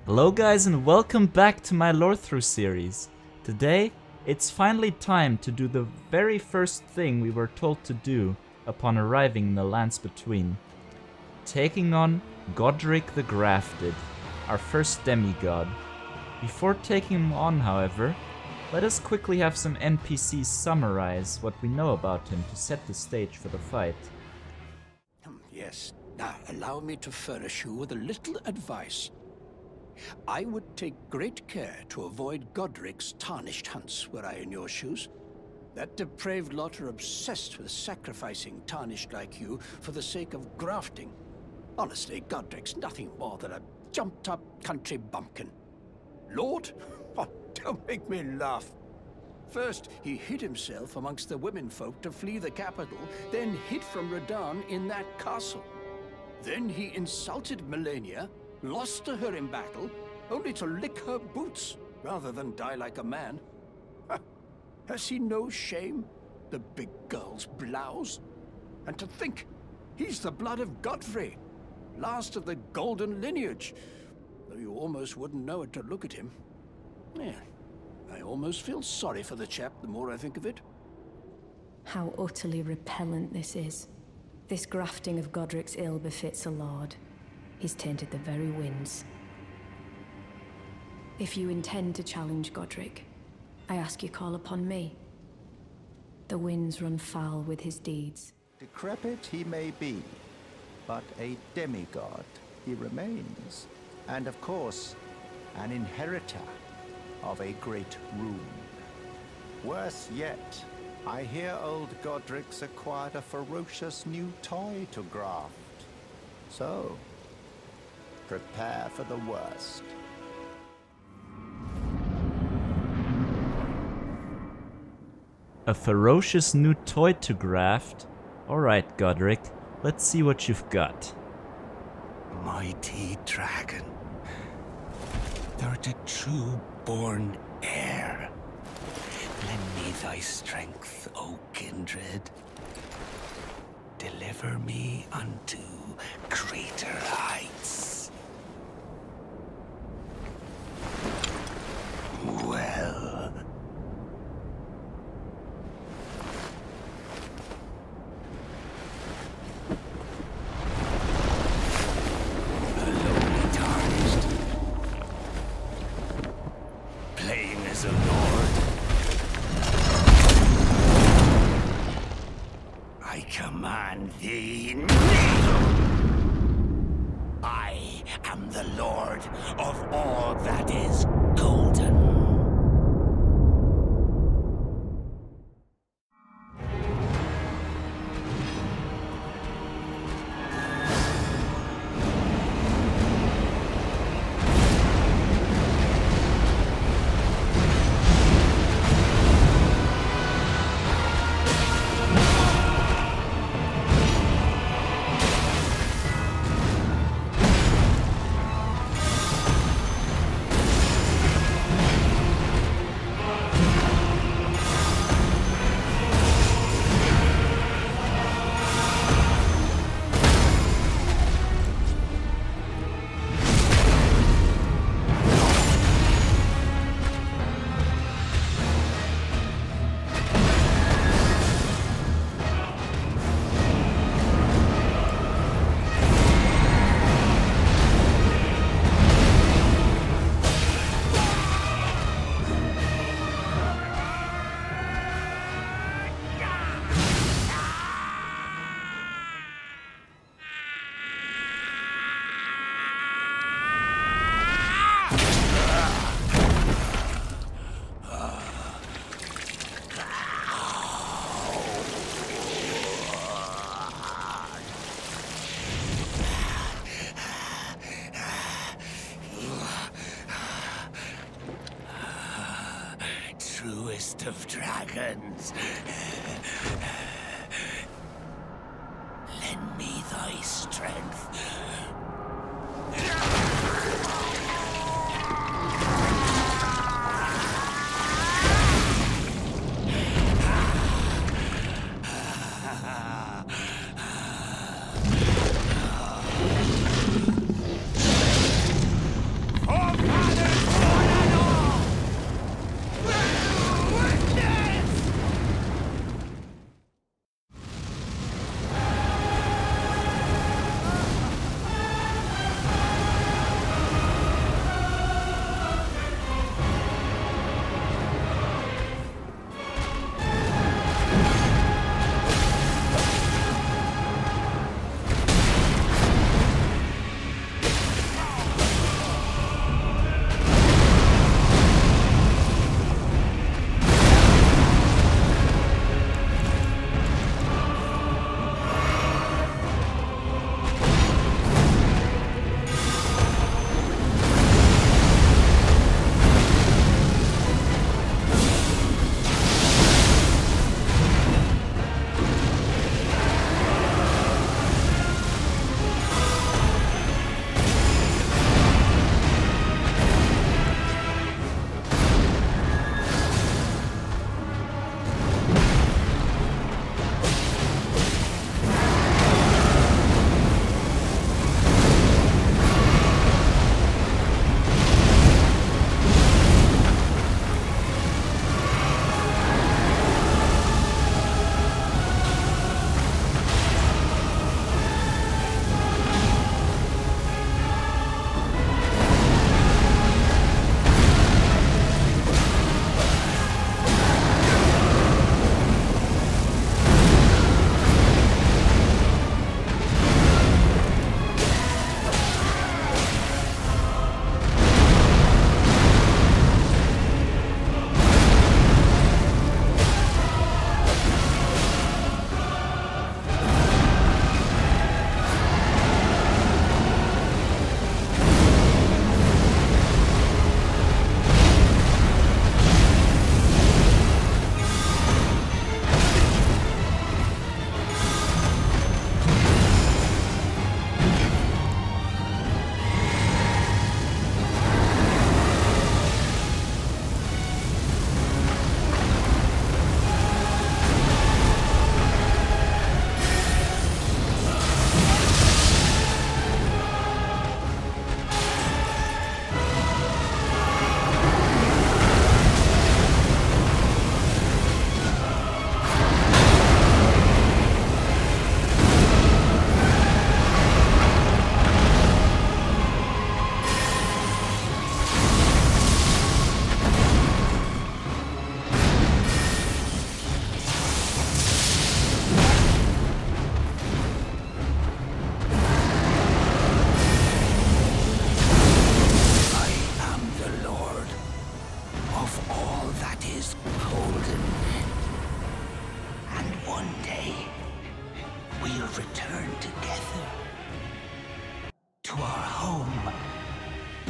Hello guys and welcome back to my Lorethrough series. Today, it's finally time to do the very first thing we were told to do upon arriving in the Lands Between. Taking on Godrick the Grafted, our first demigod. Before taking him on, however, let us quickly have some NPCs summarize what we know about him to set the stage for the fight. Yes. Now, allow me to furnish you with a little advice. I would take great care to avoid Godrick's tarnished hunts were I in your shoes. That depraved lot are obsessed with sacrificing tarnished like you for the sake of grafting. Honestly, Godrick's nothing more than a jumped-up country bumpkin. Lord? Oh, don't make me laugh. First, he hid himself amongst the womenfolk to flee the capital, then hid from Radahn in that castle. Then he insulted Melania, lost to her in battle, only to lick her boots rather than die like a man. Has he no shame, the big girl's blouse? And to think, he's the blood of Godfrey, last of the golden lineage, though you almost wouldn't know it to look at him. Yeah, I almost feel sorry for the chap the more I think of it. How utterly repellent this is. This grafting of Godrick's ill befits a lord. He's tainted the very winds. If you intend to challenge Godrick, I ask you call upon me. The winds run foul with his deeds. Decrepit he may be, but a demigod he remains. And of course, an inheritor of a great rune. Worse yet, I hear old Godrick's acquired a ferocious new toy to graft. So, prepare for the worst. A ferocious new toy to graft? Alright Godrick, let's see what you've got. Mighty dragon, thou'rt a true-born heir. Lend me thy strength, O kindred. Deliver me unto greater heights. Well. Hello, tarnished. Playing as a lord. I command thee, kneel! I am the lord of all that is golden. Truest of dragons. Lend me thy strength. For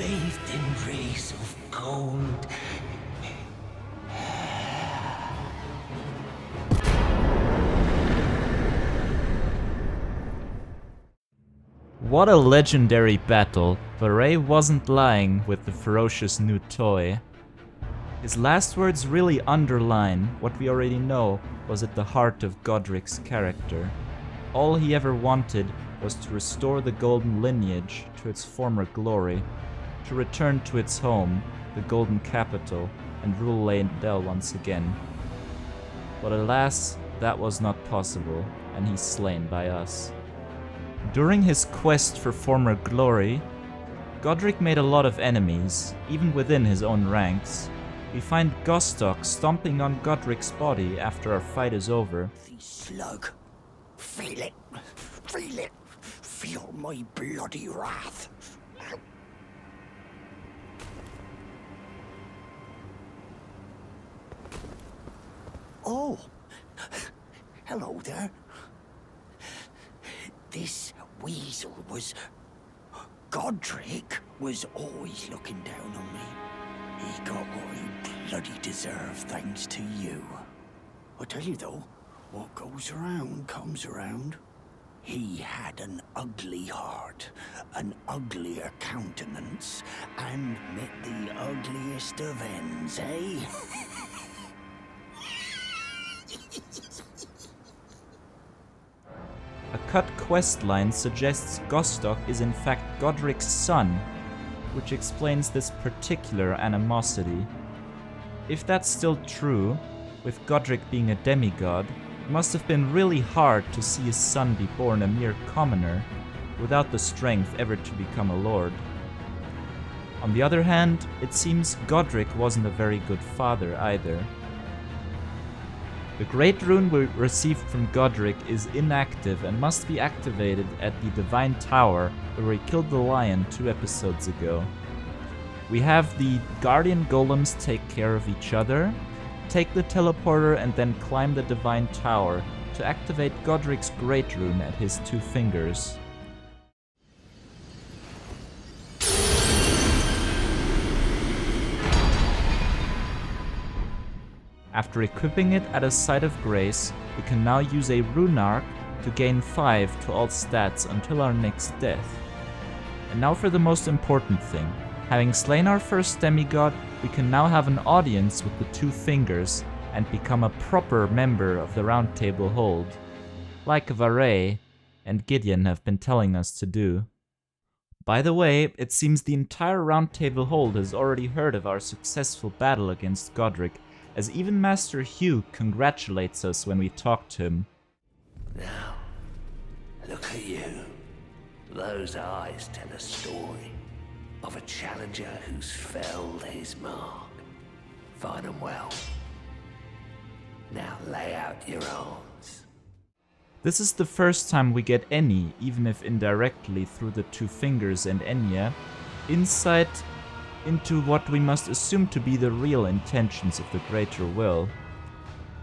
bathed in rays of gold. What a legendary battle. Varey wasn't lying with the ferocious new toy. His last words really underline what we already know was at the heart of Godrick's character. All he ever wanted was to restore the golden lineage to its former glory, to return to its home, the golden capital, and rule Leyndell once again. But alas, that was not possible, and he's slain by us. During his quest for former glory, Godrick made a lot of enemies, even within his own ranks. We find Godrick stomping on Godrick's body after our fight is over. The slug. Feel it. Feel it. Feel my bloody wrath. Oh. Hello there. This weasel was... Godrick was always looking down on me. He got what he bloody deserved thanks to you. I tell you though, what goes around comes around. He had an ugly heart, an uglier countenance, and met the ugliest of ends, eh? A cut quest line suggests Godrick is in fact Godrick's son, which explains this particular animosity. If that's still true, with Godrick being a demigod, it must have been really hard to see his son be born a mere commoner, without the strength ever to become a lord. On the other hand, it seems Godrick wasn't a very good father either. The Great Rune we received from Godrick is inactive and must be activated at the Divine Tower where we killed the lion 2 episodes ago. We have the Guardian Golems take care of each other, take the teleporter and then climb the Divine Tower to activate Godrick's Great Rune at his 2 fingers. After equipping it at a site of grace, we can now use a rune arc to gain 5 to all stats until our next death. And now for the most important thing. Having slain our first demigod, we can now have an audience with the 2 fingers and become a proper member of the Round Table Hold, like Varey and Gideon have been telling us to do. By the way, it seems the entire Round Table Hold has already heard of our successful battle against Godrick, as even Master Hugh congratulates us when we talk to him. Now, look at you. Those eyes tell a story of a challenger who's felled his mark. Find them well. Now lay out your arms. This is the first time we get any, even if indirectly through the 2 fingers and Enya, insight into what we must assume to be the real intentions of the Greater Will.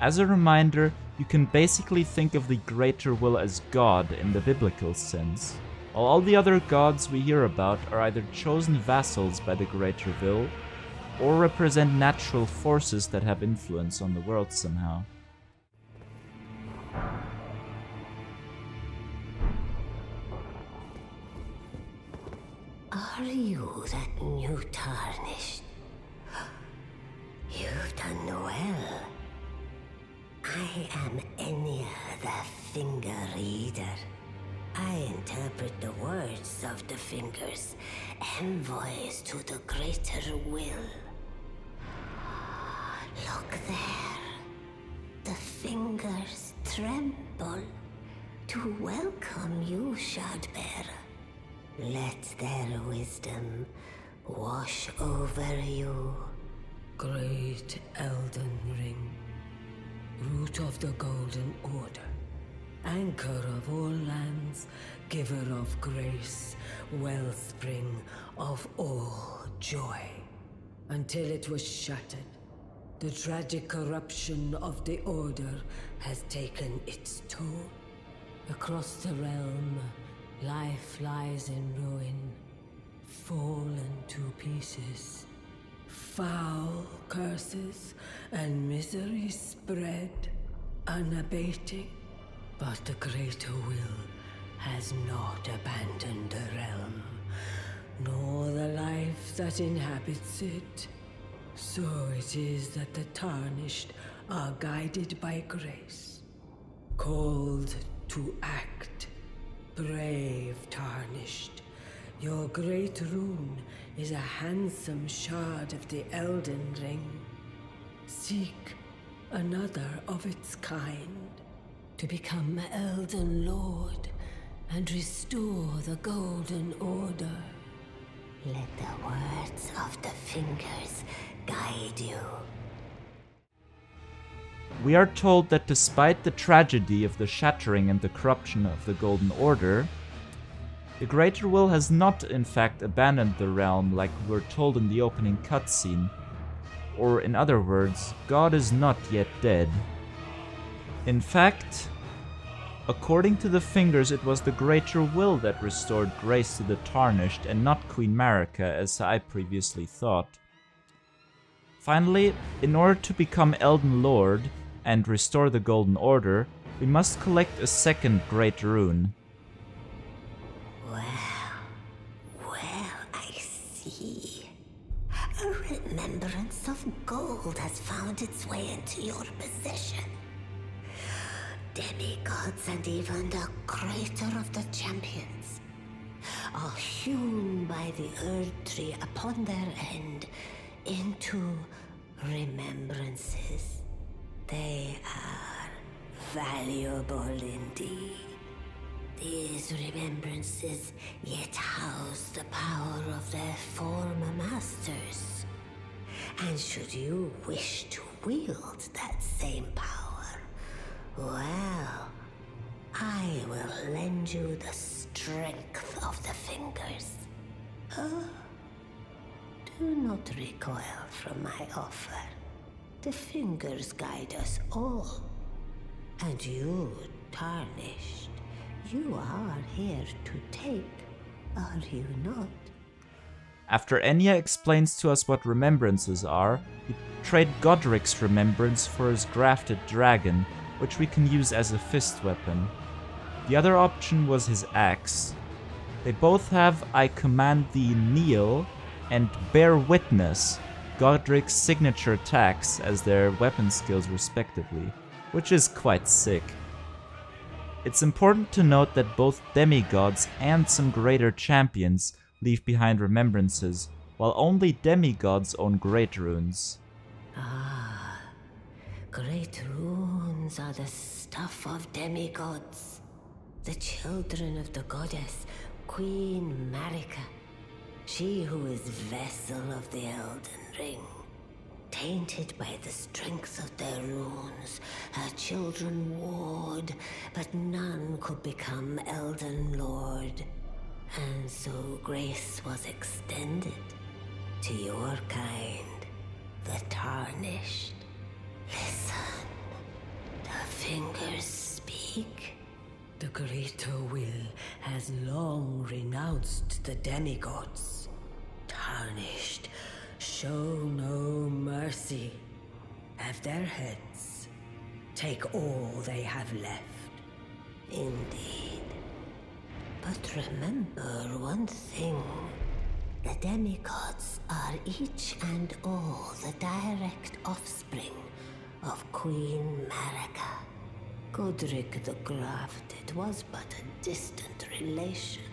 As a reminder, you can basically think of the Greater Will as God in the biblical sense, while all the other gods we hear about are either chosen vassals by the Greater Will, or represent natural forces that have influence on the world somehow. Are you that new tarnished? You've done well. I am Enya the Finger Reader. I interpret the words of the fingers, envoys to the Greater Will. Look there. The fingers tremble to welcome you, Shardbearer. Let their wisdom wash over you. Great Elden Ring, root of the Golden Order, anchor of all lands, giver of grace, wellspring of all joy. Until it was shattered, the tragic corruption of the Order has taken its toll. Across the realm, life lies in ruin, fallen to pieces. Foul curses and misery spread, unabating. But the greater will has not abandoned the realm, nor the life that inhabits it. So it is that the tarnished are guided by grace, called to act. Brave tarnished, your great rune is a handsome shard of the Elden ring. Seek another of its kind, to become Elden Lord and restore the Golden Order. Let the words of the fingers guide you. We are told that despite the tragedy of the shattering and the corruption of the Golden Order, the Greater Will has not in fact abandoned the realm like we were told in the opening cutscene. Or in other words, God is not yet dead. In fact, according to the fingers, it was the Greater Will that restored grace to the Tarnished and not Queen Marika, as I previously thought. Finally, in order to become Elden Lord and restore the Golden Order, we must collect a second Great Rune. Well, I see. A remembrance of gold has found its way into your possession. Demigods and even the Creator of the Champions are hewn by the Earth Tree upon their end into remembrances. They are valuable indeed. These remembrances yet house the power of their former masters. And should you wish to wield that same power, well, I will lend you the strength of the fingers. Do not recoil from my offer. The fingers guide us all. And you, Tarnished, you are here to take, are you not? After Enya explains to us what remembrances are, we trade Godrick's remembrance for his Grafted dragon, which we can use as a fist weapon. The other option was his axe. They both have I command thee kneel and bear witness, Godrick's signature attacks, as their weapon skills respectively, which is quite sick. It's important to note that both demigods and some greater champions leave behind remembrances, while only demigods own great runes. Ah, great runes are the stuff of demigods, the children of the goddess Queen Marika, she who is vessel of the Elden Ring. Tainted by the strength of their runes, her children warred, but none could become Elden Lord. And so grace was extended to your kind, the Tarnished. Listen, the fingers speak. The Greater Will has long renounced the demigods. Tarnished, show no mercy. Have their heads. Take all they have left. Indeed. But remember one thing. The demigods are each and all the direct offspring of Queen Marika. Godrick the Grafted was but a distant relation,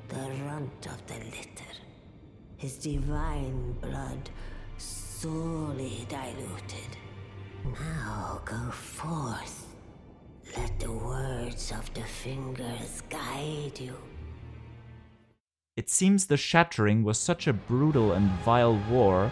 the runt of the litter. His divine blood sorely diluted. Now go forth. Let the words of the fingers guide you. It seems the Shattering was such a brutal and vile war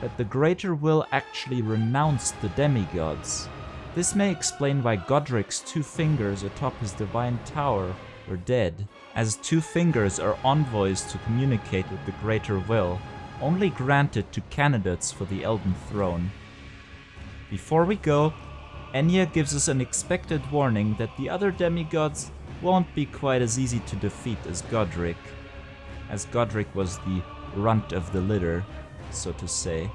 that the Greater Will actually renounced the demigods. This may explain why Godrick's two fingers atop his divine tower were dead, as two fingers are envoys to communicate with the Greater Will, only granted to candidates for the Elden Throne. Before we go, Enya gives us an expected warning that the other demigods won't be quite as easy to defeat as Godrick was the runt of the litter, so to say.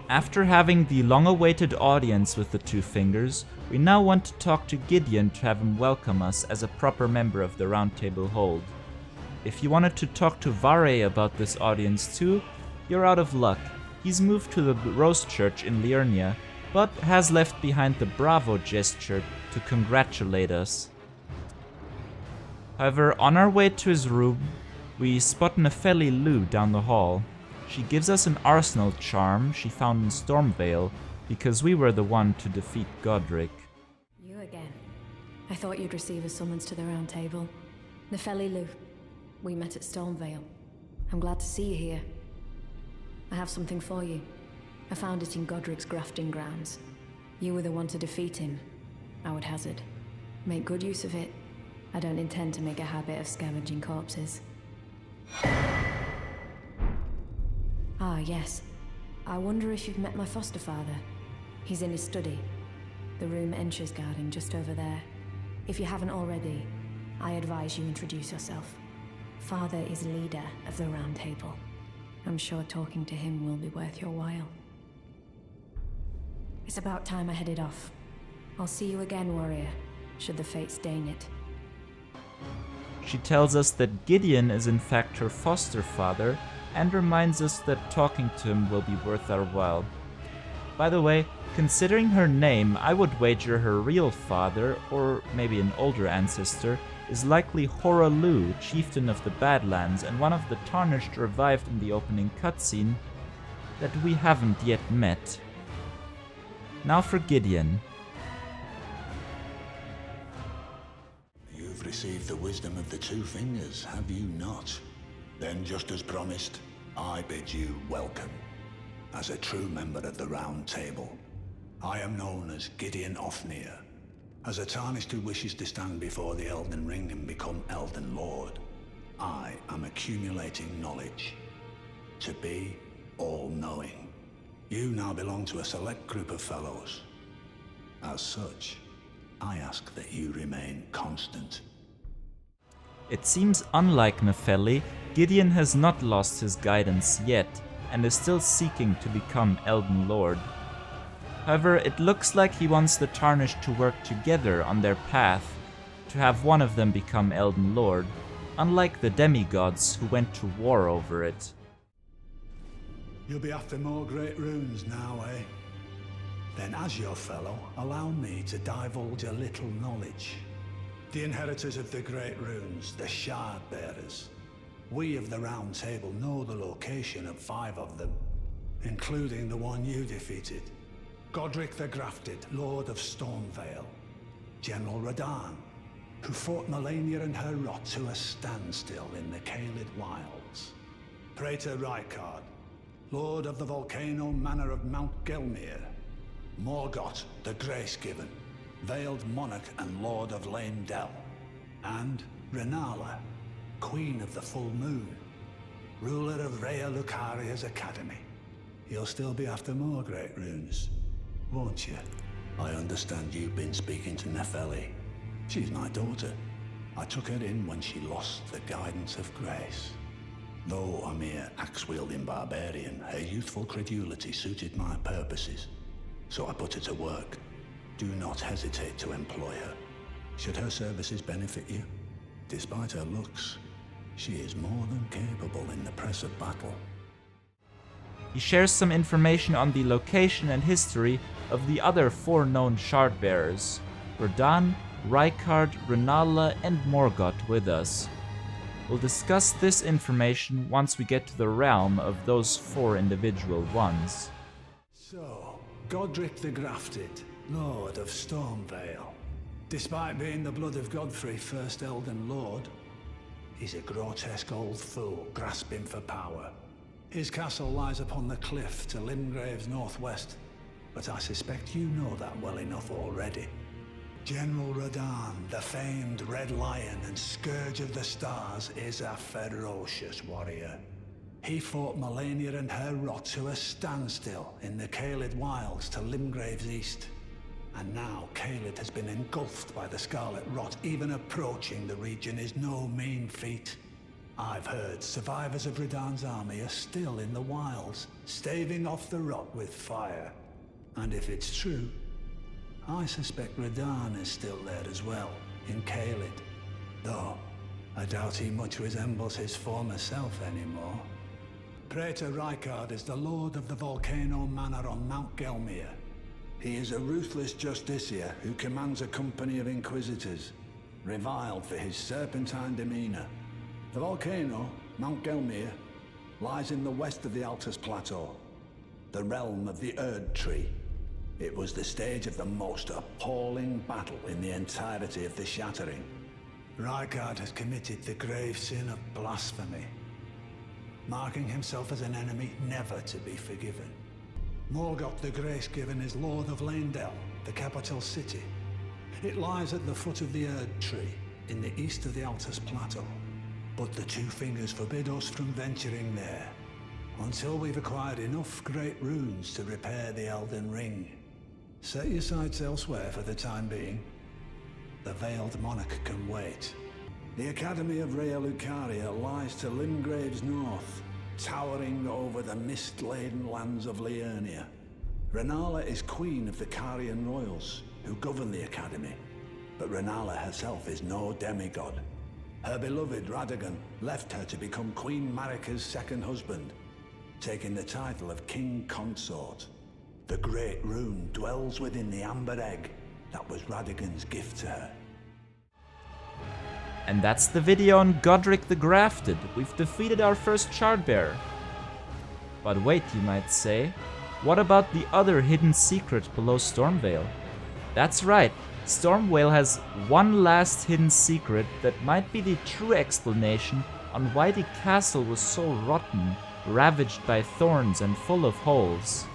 After having the long-awaited audience with the Two Fingers, we now want to talk to Gideon to have him welcome us as a proper member of the Round Table Hold. If you wanted to talk to Vare about this audience too, you're out of luck. He's moved to the Rose Church in Liurnia, but has left behind the Bravo gesture to congratulate us. However, on our way to his room, we spot Nepheli Lu down the hall. She gives us an arsenal charm she found in Stormveil, because we were the one to defeat Godrick. You again. I thought you'd receive a summons to the Round Table. Nepheli Lu, we met at Stormveil. I'm glad to see you here. I have something for you. I found it in Godrick's grafting grounds. You were the one to defeat him, I would hazard. Make good use of it. I don't intend to make a habit of scavenging corpses. Ah, yes. I wonder if you've met my foster father. He's in his study. The room Encher's guarding just over there. If you haven't already, I advise you introduce yourself. Father is leader of the Round Table. I'm sure talking to him will be worth your while. It's about time I headed off. I'll see you again, warrior, should the fates deign it. She tells us that Gideon is in fact her foster father, and reminds us that talking to him will be worth our while. By the way, considering her name, I would wager her real father, or maybe an older ancestor, is likely Hora Lu, chieftain of the Badlands and one of the Tarnished revived in the opening cutscene that we haven't yet met. Now for Gideon. You've received the wisdom of the Two Fingers, have you not? Then, just as promised, I bid you welcome. As a true member of the Round Table, I am known as Gideon Ofnir. As a Tarnished who wishes to stand before the Elden Ring and become Elden Lord, I am accumulating knowledge. To be all-knowing. You now belong to a select group of fellows. As such, I ask that you remain constant. It seems unlike Nepheli, Gideon has not lost his guidance yet, and is still seeking to become Elden Lord. However, it looks like he wants the Tarnished to work together on their path, to have one of them become Elden Lord, unlike the demigods who went to war over it. You'll be after more great runes now, eh? Then as your fellow, allow me to divulge a little knowledge. The inheritors of the great runes, the Shard Bearers. We of the Round Table know the location of 5 of them, including the one you defeated. Godrick the Grafted, Lord of Stormveil. General Radahn, who fought Melania and her rot to a standstill in the Caelid Wilds. Praetor Rykard, Lord of the Volcano Manor of Mount Gelmir. Morgott the Grace-Given, Veiled Monarch and Lord of Leyndell. And Renala, Queen of the Full Moon, ruler of Rhea Lucaria's Academy. You'll still be after more great runes, won't you? I understand you've been speaking to Nepheli. She's my daughter. I took her in when she lost the guidance of grace. Though a mere axe-wielding barbarian, her youthful credulity suited my purposes. So I put her to work. Do not hesitate to employ her. Should her services benefit you, despite her looks, she is more than capable in the press of battle. He shares some information on the location and history of the other 4 known Shard Bearers, Radahn, Rykard, Renala, and Morgott with us. We'll discuss this information once we get to the realm of those 4 individual ones. So, Godrick the Grafted, Lord of Stormveil. Despite being the blood of Godfrey, first Elden Lord, he's a grotesque old fool grasping for power. His castle lies upon the cliff to Limgrave's northwest, but I suspect you know that well enough already. General Radahn, the famed Red Lion and Scourge of the Stars, is a ferocious warrior. He fought Melania and her rot to a standstill in the Caelid Wilds to Limgrave's east. And now Caelid has been engulfed by the Scarlet Rot. Even approaching the region is no mean feat. I've heard survivors of Radahn's army are still in the wilds, staving off the rot with fire. And if it's true, I suspect Radahn is still there as well, in Caelid. Though, I doubt he much resembles his former self anymore. Praetor Rykard is the lord of the Volcano Manor on Mount Gelmir. He is a ruthless justiciar who commands a company of inquisitors, reviled for his serpentine demeanor. The volcano, Mount Gelmir, lies in the west of the Altus Plateau, the realm of the Erd Tree. It was the stage of the most appalling battle in the entirety of the Shattering. Rykard has committed the grave sin of blasphemy, marking himself as an enemy never to be forgiven. Morgoth the Grace-Given is Lord of Leyndell, the capital city. It lies at the foot of the Erd Tree, in the east of the Altus Plateau. But the Two Fingers forbid us from venturing there, until we've acquired enough great runes to repair the Elden Ring. Set your sights elsewhere for the time being. The Veiled Monarch can wait. The Academy of Rhea Lucaria lies to Limgrave's north, towering over the mist-laden lands of Liurnia. Rennala is queen of the Carian royals, who govern the Academy. But Rennala herself is no demigod. Her beloved Radagon left her to become Queen Marika's second husband, taking the title of King Consort. The Great Rune dwells within the Amber Egg that was Radagon's gift to her. And that's the video on Godrick the Grafted. We've defeated our first Shardbearer. But wait, you might say, what about the other hidden secret below Stormveil? That's right, Stormveil has one last hidden secret that might be the true explanation on why the castle was so rotten, ravaged by thorns and full of holes.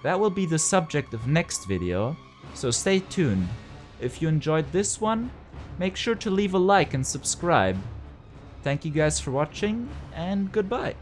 That will be the subject of next video, so stay tuned. If you enjoyed this one, make sure to leave a like and subscribe. Thank you guys for watching, and goodbye.